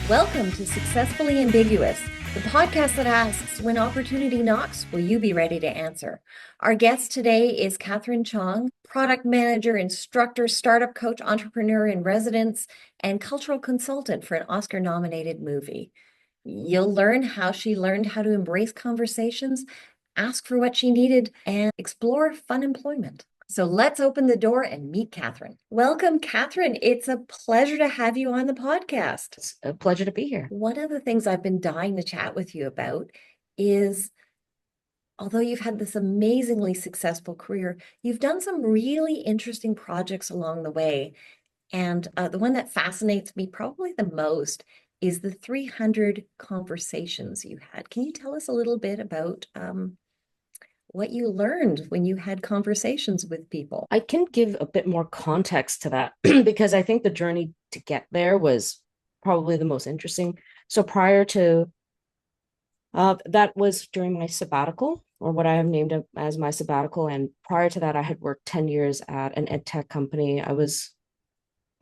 Welcome to Successfully Ambiguous, the podcast that asks, when opportunity knocks, will you be ready to answer? Our guest today is Katherine Chong, product manager, instructor, startup coach, entrepreneur in residence, and cultural consultant for an Oscar-nominated movie. You'll learn how she learned how to embrace conversations, ask for what she needed, and explore Funemployment. So let's open the door and meet Katherine. Welcome, Katherine. It's a pleasure to have you on the podcast. It's a pleasure to be here. One of the things I've been dying to chat with you about is, although you've had this amazingly successful career, you've done some really interesting projects along the way. And the one that fascinates me probably the most is the 300 conversations you had. Can you tell us a little bit about what you learned when you had conversations with people? I can give a bit more context to that because I think the journey to get there was probably the most interesting. So prior to that was during my sabbatical, or what I have named as my sabbatical. And prior to that, I had worked 10 years at an ed tech company. I was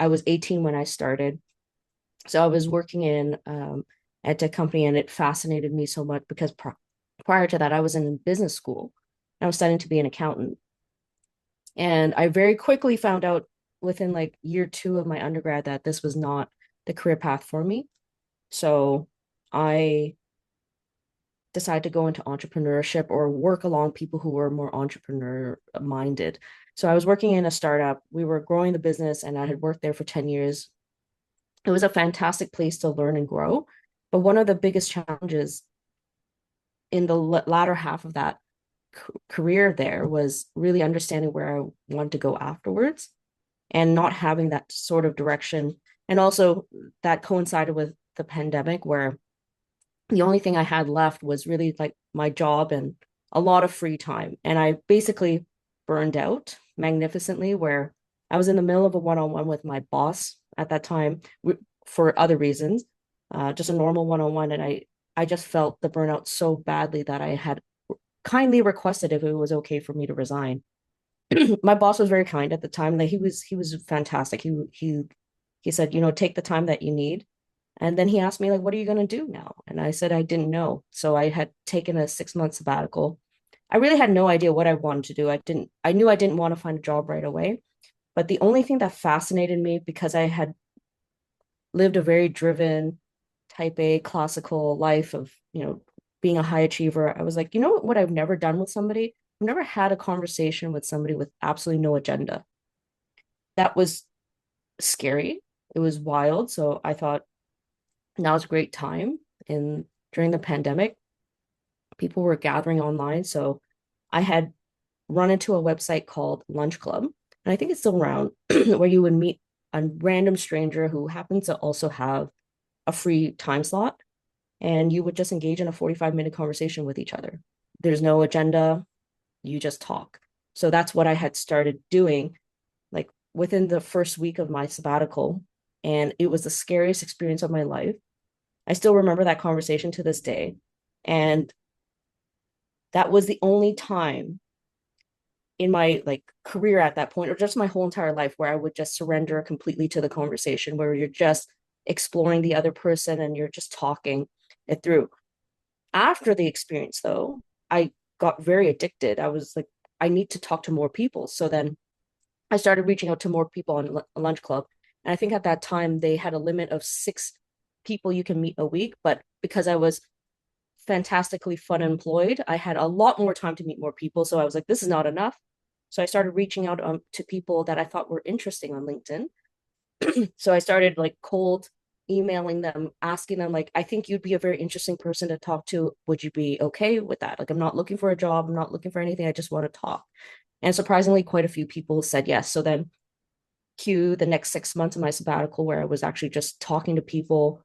18 when I started. So I was working in ed tech company, and it fascinated me so much because prior to that, I was in business school. I was studying to be an accountant. And I very quickly found out within like year two of my undergrad that this was not the career path for me. So I decided to go into entrepreneurship or work along people who were more entrepreneur minded. So I was working in a startup. We were growing the business, and I had worked there for 10 years. It was a fantastic place to learn and grow. But one of the biggest challenges in the latter half of that career there was really understanding where I wanted to go afterwards and not having that sort of direction. And also that coincided with the pandemic, where the only thing I had left was really like my job and a lot of free time. And I basically burned out magnificently, where I was in the middle of a one-on-one with my boss at that time for other reasons, just a normal one-on-one. And I just felt the burnout so badly that I had kindly requested if it was okay for me to resign. My boss was very kind at the time. Like he was fantastic. He said, take the time that you need. And then he asked me, like, what are you going to do now? And I said I didn't know. So I had taken a 6 month sabbatical. I really had no idea what I wanted to do. I knew I didn't want to find a job right away. But the only thing that fascinated me, because I had lived a very driven type A classical life of, being a high achiever, I was like, what I've never done with somebody? I've never had a conversation with somebody with absolutely no agenda. That was scary. It was wild. So I thought now's a great time. And during the pandemic, people were gathering online. So I had run into a website called Lunch Club. And I think it's still around, where you would meet a random stranger who happens to also have a free time slot, and you would just engage in a 45-minute conversation with each other. There's no agenda, you just talk. So that's what I had started doing, like within the first week of my sabbatical. And it was the scariest experience of my life. I still remember that conversation to this day. And that was the only time in my like career at that point, or just my whole entire life, where I would just surrender completely to the conversation, where you're just exploring the other person and you're just talking it through. After the experience, though, I got very addicted. I was like, I need to talk to more people. So then I started reaching out to more people on Lunch Club. And I think at that time they had a limit of 6 people you can meet a week. But because I was fantastically fun employed, I had a lot more time to meet more people. So I was like, this is not enough. So I started reaching out to people that I thought were interesting on LinkedIn. So I started like cold emailing them, asking them, like, I think you'd be a very interesting person to talk to. Would you be okay with that? Like, I'm not looking for a job. I'm not looking for anything. I just want to talk. And surprisingly, quite a few people said yes. So then cue the next 6 months of my sabbatical, where I was actually just talking to people,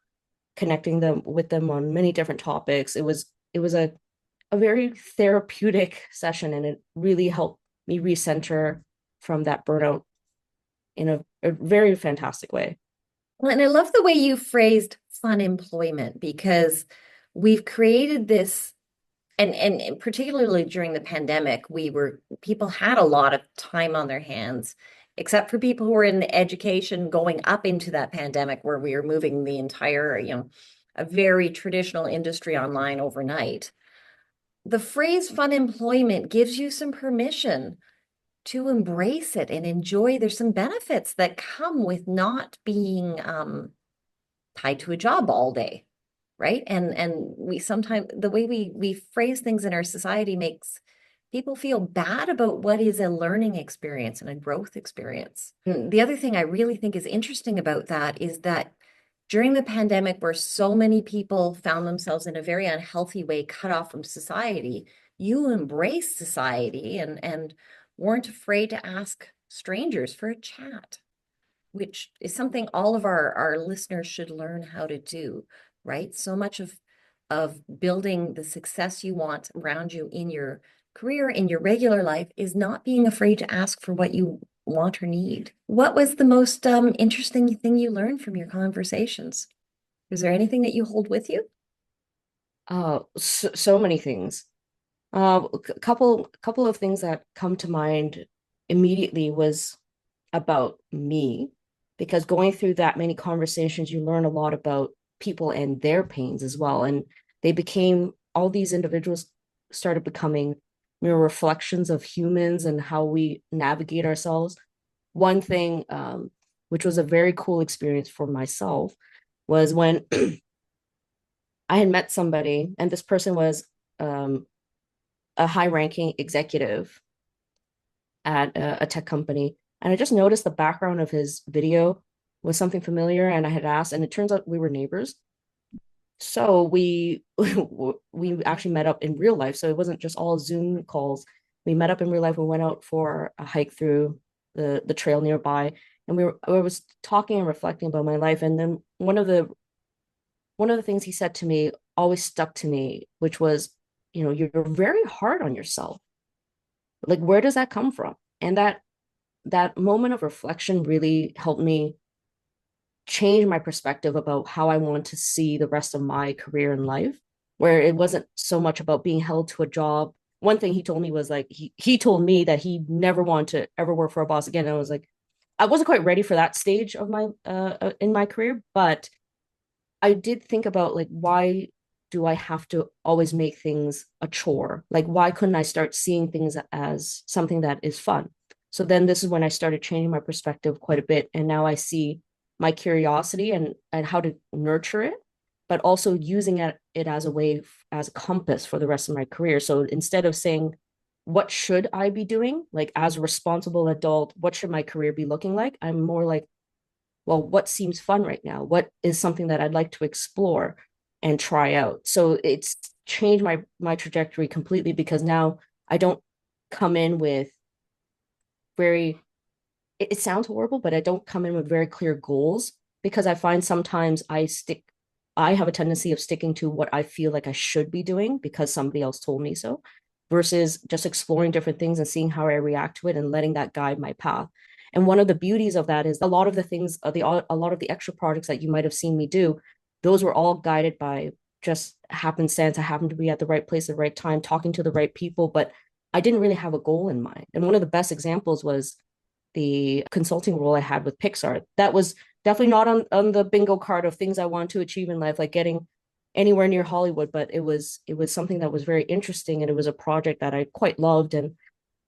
connecting them with them on many different topics. It was a very therapeutic session, and it really helped me recenter from that burnout in a very fantastic way. Well, and I love the way you phrased fun employment, because we've created this, and particularly during the pandemic, people had a lot of time on their hands, except for people who are in education going up into that pandemic where we are moving the entire, a very traditional industry online overnight. The phrase fun employment gives you some permission to embrace it and enjoy. There's some benefits that come with not being tied to a job all day, right? And we sometimes the way we phrase things in our society makes people feel bad about what is a learning experience and a growth experience. And the other thing I really think is interesting about that is that during the pandemic, where so many people found themselves in a very unhealthy way cut off from society, you embraced society and weren't afraid to ask strangers for a chat, which is something all of our listeners should learn how to do, right? So much of building the success you want around you in your career, in your regular life, is not being afraid to ask for what you want or need. What was the most interesting thing you learned from your conversations? Is there anything that you hold with you? So many things. A couple of things that come to mind immediately was about me, because going through that many conversations, you learn a lot about people and their pains as well. And they became, all these individuals started becoming mere reflections of humans and how we navigate ourselves. One thing, which was a very cool experience for myself, was when I had met somebody, and this person was a high-ranking executive at a tech company. And I just noticed the background of his video was something familiar, and I had asked, and it turns out we were neighbors. So we we actually met up in real life. So it wasn't just all Zoom calls. We met up in real life. We went out for a hike through the trail nearby, and I was talking and reflecting about my life. And then one of the things he said to me always stuck to me, which was, you're very hard on yourself. Like, where does that come from? And that moment of reflection really helped me change my perspective about how I want to see the rest of my career in life, where it wasn't so much about being held to a job. One thing he told me was like, he told me that he never wanted to ever work for a boss again. And I was like, I wasn't quite ready for that stage of my in my career, but I did think about, like, why do I have to always make things a chore? Like, why couldn't I start seeing things as something that is fun? So then this is when I started changing my perspective quite a bit. And now I see my curiosity and how to nurture it, but also using it as a way, as a compass for the rest of my career. So instead of saying, what should I be doing? Like, as a responsible adult, what should my career be looking like? I'm more like, well, what seems fun right now? What is something that I'd like to explore and try out? So it's changed my trajectory completely, because now I don't come in with very, it sounds horrible, but I don't come in with very clear goals, because I find sometimes I have a tendency of sticking to what I feel like I should be doing because somebody else told me so, versus just exploring different things and seeing how I react to it and letting that guide my path. And one of the beauties of that is a lot of the things, a lot of the extra projects that you might have seen me do, those were all guided by just happenstance. I happened to be at the right place at the right time, talking to the right people, but I didn't really have a goal in mind. And one of the best examples was the consulting role I had with Pixar. That was definitely not on the bingo card of things I want to achieve in life, like getting anywhere near Hollywood, but it was something that was very interesting, and it was a project that I quite loved, and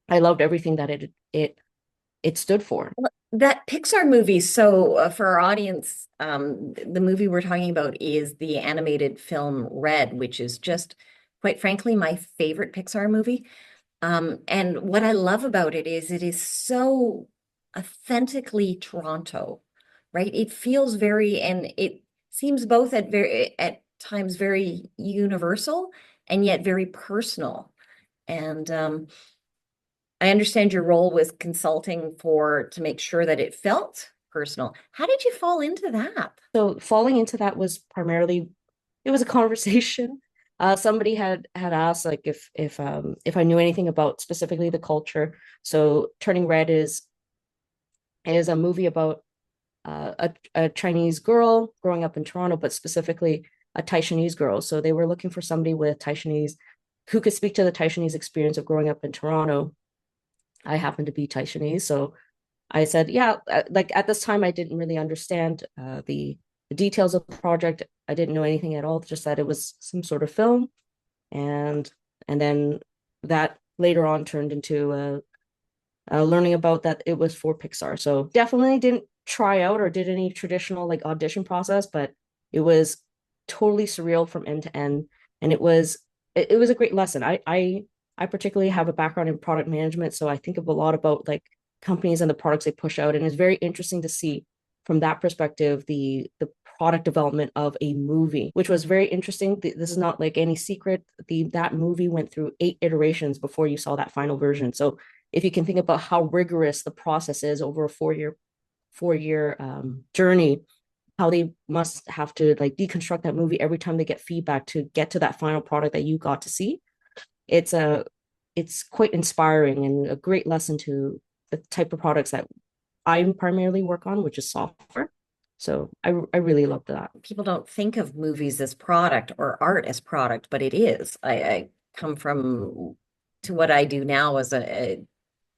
I loved everything that it stood for. That Pixar movie, so for our audience, the movie we're talking about is the animated film Red, which is just, quite frankly, my favorite Pixar movie. And what I love about it is so authentically Toronto, right? It feels very, and it seems both at times very universal and yet very personal. And I understand your role was consulting to make sure that it felt personal. How did you fall into that? So falling into that was primarily, it was a conversation. Somebody had asked, like, if I knew anything about specifically the culture. So Turning Red is a movie about a Chinese girl growing up in Toronto, but specifically a Taishanese girl. So they were looking for somebody with Taishanese who could speak to the Taishanese experience of growing up in Toronto. I happen to be Taishanese, so I said, yeah, like at this time, I didn't really understand the details of the project. I didn't know anything at all, just that it was some sort of film. And then that later on turned into learning about that it was for Pixar. So definitely didn't try out or did any traditional like audition process, but it was totally surreal from end to end. And it was a great lesson. I particularly have a background in product management, so I think of a lot about like companies and the products they push out. And it's very interesting to see from that perspective the product development of a movie, which was very interesting. This is not like any secret. That movie went through 8 iterations before you saw that final version. So if you can think about how rigorous the process is over a 4-year journey, how they must have to like deconstruct that movie every time they get feedback to get to that final product that you got to see. It's a it's quite inspiring and a great lesson to the type of products that I primarily work on, which is software. So I really loved that. People don't think of movies as product or art as product, but it is. I come from to what I do now as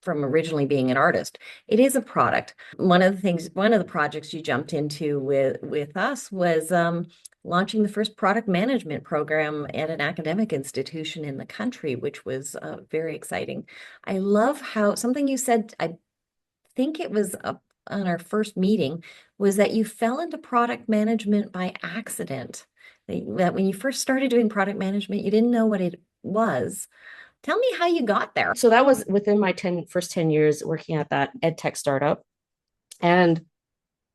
from originally being an artist. It is a product. One of the projects you jumped into with us was launching the first product management program at an academic institution in the country, which was very exciting. I love how something you said, I think it was on our first meeting, was that you fell into product management by accident. That when you first started doing product management, you didn't know what it was. Tell me how you got there. So that was within my first 10 years working at that ed tech startup. And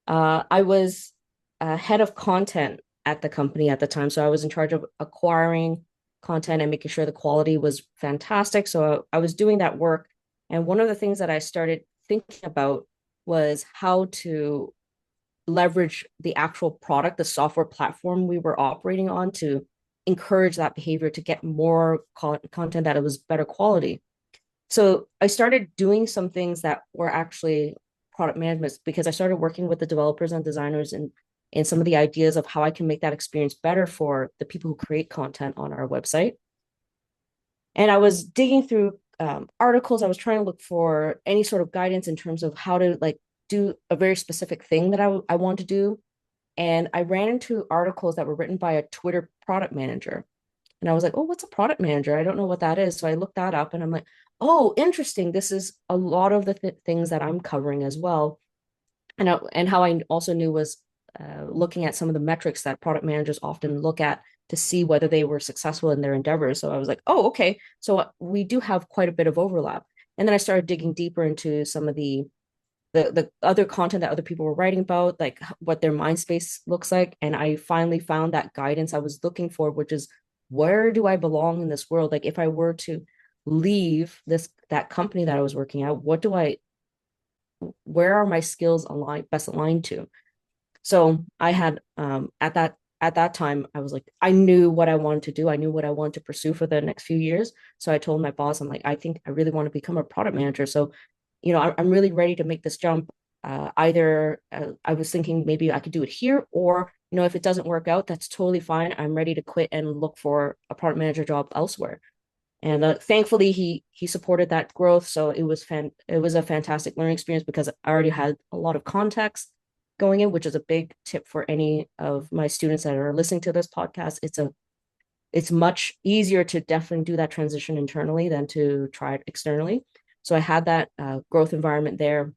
I was head of content at the company at the time. So I was in charge of acquiring content and making sure the quality was fantastic. So I was doing that work. And one of the things that I started thinking about was how to leverage the actual product, the software platform we were operating on to encourage that behavior to get more content that it was better quality. So I started doing some things that were actually product management because I started working with the developers and designers and some of the ideas of how I can make that experience better for the people who create content on our website. And I was digging through articles. I was trying to look for any sort of guidance in terms of how to like do a very specific thing that I want to do. And I ran into articles that were written by a Twitter product manager. And I was like, oh, what's a product manager? I don't know what that is. So I looked that up and I'm like, oh, interesting. This is a lot of the things that I'm covering as well. And how I also knew was looking at some of the metrics that product managers often look at to see whether they were successful in their endeavors. So I was like, oh, okay. So we do have quite a bit of overlap. And then I started digging deeper into some of the other content that other people were writing about, like what their mind space looks like. And I finally found that guidance I was looking for, which is where do I belong in this world? Like if I were to leave that company that I was working at, where are my skills best aligned to? So I had at that time, I was like, I knew what I wanted to do. I knew what I wanted to pursue for the next few years. So I told my boss, I'm like, I think I really want to become a product manager. So, I'm really ready to make this jump. Either I was thinking maybe I could do it here, or if it doesn't work out, that's totally fine. I'm ready to quit and look for a product manager job elsewhere. And thankfully, he supported that growth. So it was a fantastic learning experience because I already had a lot of context going in, which is a big tip for any of my students that are listening to this podcast. It's much easier to definitely do that transition internally than to try it externally. So I had that growth environment there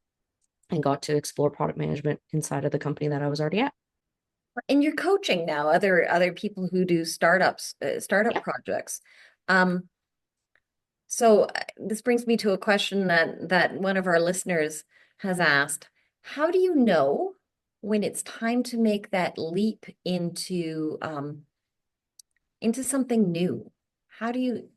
and got to explore product management inside of the company that I was already at. And you're coaching now other people who do startup Yeah. projects. Um, so this brings me to a question that one of our listeners has asked. How do you know when it's time to make that leap into something new? How do you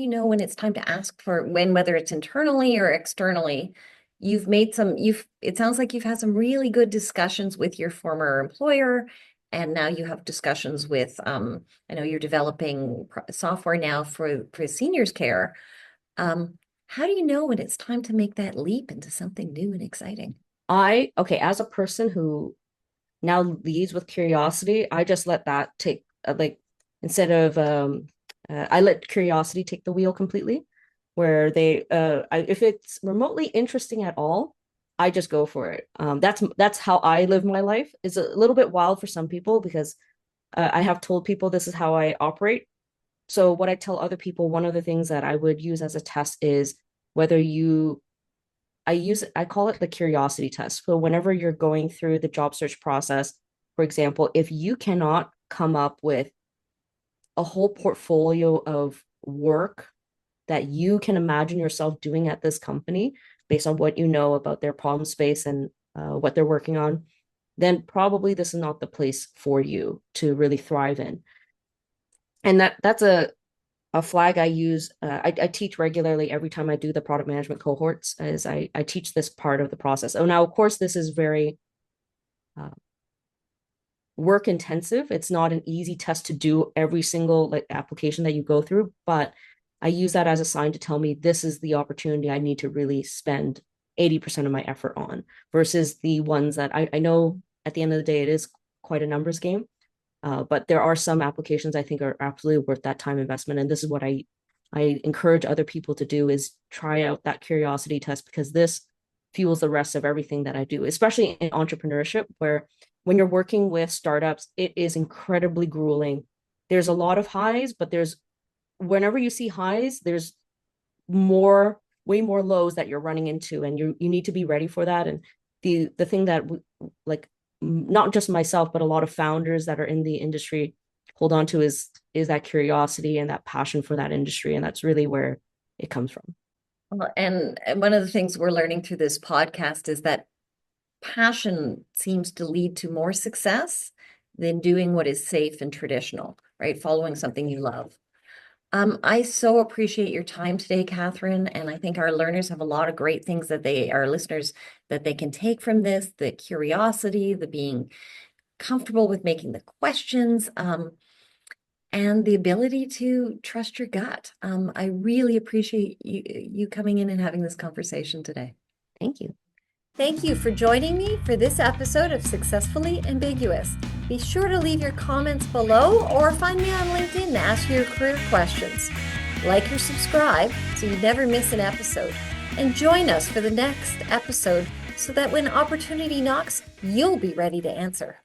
know when it's time to ask for whether it's internally or externally? It sounds like you've had some really good discussions with your former employer, and now you have discussions with I know you're developing software now for seniors care. How do you know when it's time to make that leap into something new and exciting? Okay, as a person who now leads with curiosity, I just let that take like instead of I let curiosity take the wheel completely, where if it's remotely interesting at all, I just go for it. That's how I live my life. It's a little bit wild for some people because I have told people this is how I operate. So what I tell other people, one of the things that I would use as a test is whether you, I call it the curiosity test. So whenever you're going through the job search process, for example, if you cannot come up with a whole portfolio of work that you can imagine yourself doing at this company based on what you know about their problem space and what they're working on, then probably this is not the place for you to really thrive in. And that's a flag I use. I teach regularly every time I do the product management cohorts, is I teach this part of the process. Oh, now, of course, this is very uh, work intensive. It's not an easy test to do every single like application that you go through, but I use that as a sign to tell me this is the opportunity I need to really spend 80% of my effort on versus the ones that I know at the end of the day, it is quite a numbers game. But there are some applications I think are absolutely worth that time investment. And this is what I encourage other people to do is try out that curiosity test because this fuels the rest of everything that I do, especially in entrepreneurship, where when you're working with startups, it is incredibly grueling. There's a lot of highs, but there's whenever you see highs, there's way more lows that you're running into, and you need to be ready for that. And the thing that like not just myself, but a lot of founders that are in the industry hold on to is that curiosity and that passion for that industry, and that's really where it comes from. And one of the things we're learning through this podcast is that passion seems to lead to more success than doing what is safe and traditional, right? Following something you love. I so appreciate your time today, Katherine, and I think our learners have a lot of great things our listeners, that they can take from this, the curiosity, the being comfortable with making the questions, and the ability to trust your gut. I really appreciate you coming in and having this conversation today. Thank you. Thank you for joining me for this episode of Successfully Ambiguous. Be sure to leave your comments below or find me on LinkedIn to ask your career questions. Like or subscribe so you never miss an episode. And join us for the next episode so that when opportunity knocks, you'll be ready to answer.